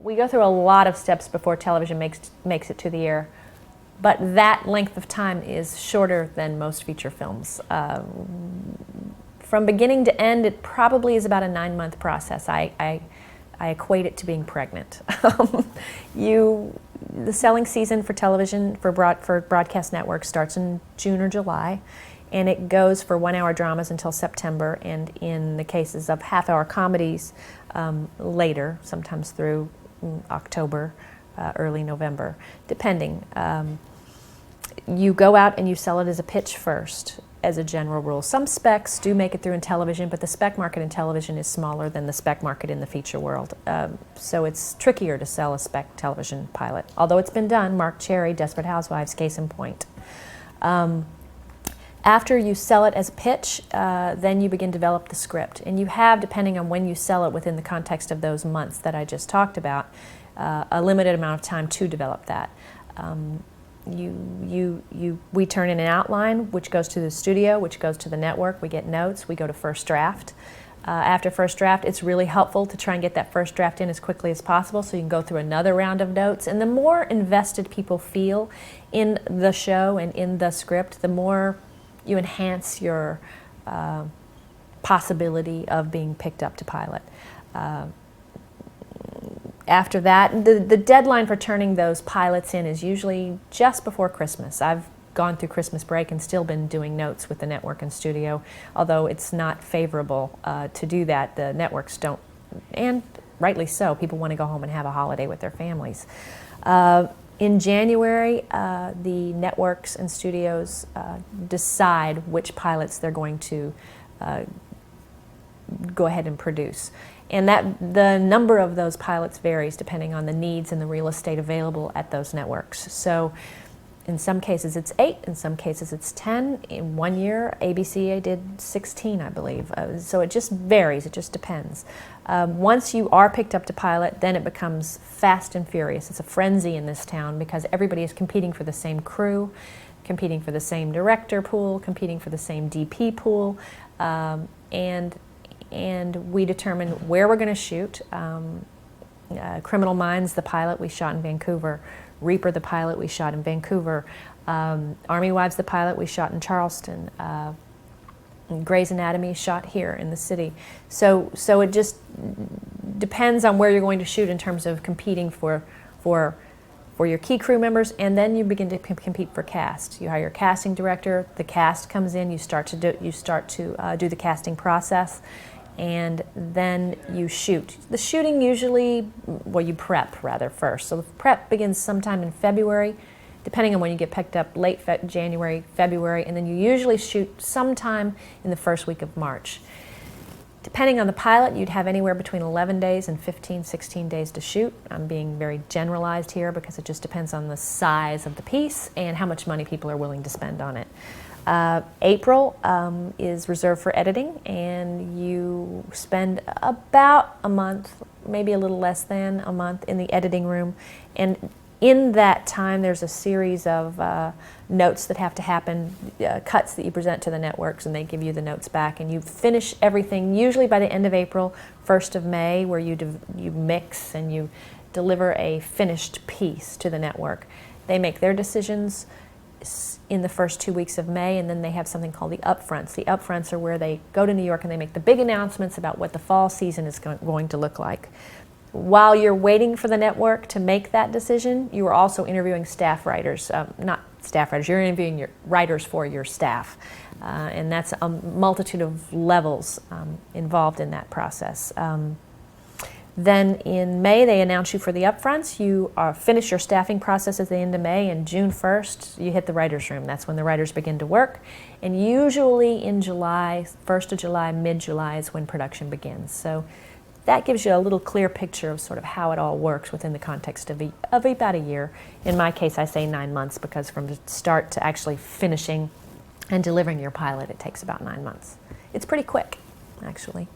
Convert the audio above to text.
We go through a lot of steps before television makes it to the air, but that length of time is shorter than most feature films. From beginning to end, it probably is about a 9-month process. I equate it to being pregnant. The selling season for television for broadcast networks starts in June or July, and it goes for 1-hour dramas until September, and in the cases of half-hour comedies, later, sometimes through October, early November, depending. You go out and you sell it as a pitch first, as a general rule. Some specs do make it through in television, but the spec market in television is smaller than the spec market in the feature world. So it's trickier to sell a spec television pilot. Although it's been done, Mark Cherry, Desperate Housewives, case in point. After you sell it as a pitch, then you begin to develop the script. And you have, depending on when you sell it within the context of those months that I just talked about, a limited amount of time to develop that. We turn in an outline, which goes to the studio, which goes to the network. We get notes. We go to first draft. After first draft, it's really helpful to try and get that first draft in as quickly as possible so you can go through another round of notes. And the more invested people feel in the show and in the script, the more you enhance your possibility of being picked up to pilot. After that, the deadline for turning those pilots in is usually just before Christmas. I've gone through Christmas break and still been doing notes with the network and studio, although it's not favorable to do that. The networks don't, and rightly so. People want to go home and have a holiday with their families. In January, the networks and studios decide which pilots they're going to go ahead and produce. And the number of those pilots varies depending on the needs and the real estate available at those networks. So in some cases it's 8, in some cases it's 10. In one year, ABC did 16, I believe. So it just varies, it just depends. Once you are picked up to pilot, then it becomes fast and furious. It's a frenzy in this town because everybody is competing for the same crew, competing for the same director pool, competing for the same DP pool, and we determine where we're going to shoot. Criminal Minds, the pilot, we shot in Vancouver. Reaper, the pilot, we shot in Vancouver. Army Wives, the pilot, we shot in Charleston. Grey's Anatomy, shot here in the city. So it just depends on where you're going to shoot in terms of competing for your key crew members, and then you begin to compete for cast. You hire your casting director. The cast comes in. You start to do the casting process, and then you shoot. The shooting usually, well, you prep rather first. So the prep begins sometime in February, depending on when you get picked up, late January, February, and then you usually shoot sometime in the first week of March. Depending on the pilot, you'd have anywhere between 11 days and 15, 16 days to shoot. I'm being very generalized here because it just depends on the size of the piece and how much money people are willing to spend on it. April is reserved for editing, and you spend about a month, maybe a little less than a month, in the editing room. And in that time, there's a series of notes that have to happen, cuts that you present to the networks, and they give you the notes back. And you finish everything usually by the end of April, 1st of May, where you mix and you deliver a finished piece to the network. They make their decisions in the first 2 weeks of May, and then they have something called the upfronts. The upfronts are where they go to New York and they make the big announcements about what the fall season is going to look like. While you're waiting for the network to make that decision, you are also interviewing staff writers, not staff writers, you're interviewing your writers for your staff. And that's a multitude of levels involved in that process. Then in May, they announce you for the upfronts. You finish your staffing process at the end of May, and June 1st, you hit the writer's room. That's when the writers begin to work. And usually in July, 1st of July, mid-July is when production begins. So that gives you a little clear picture of sort of how it all works within the context of about a year. In my case, I say 9 months because from the start to actually finishing and delivering your pilot, it takes about 9 months. It's pretty quick, actually.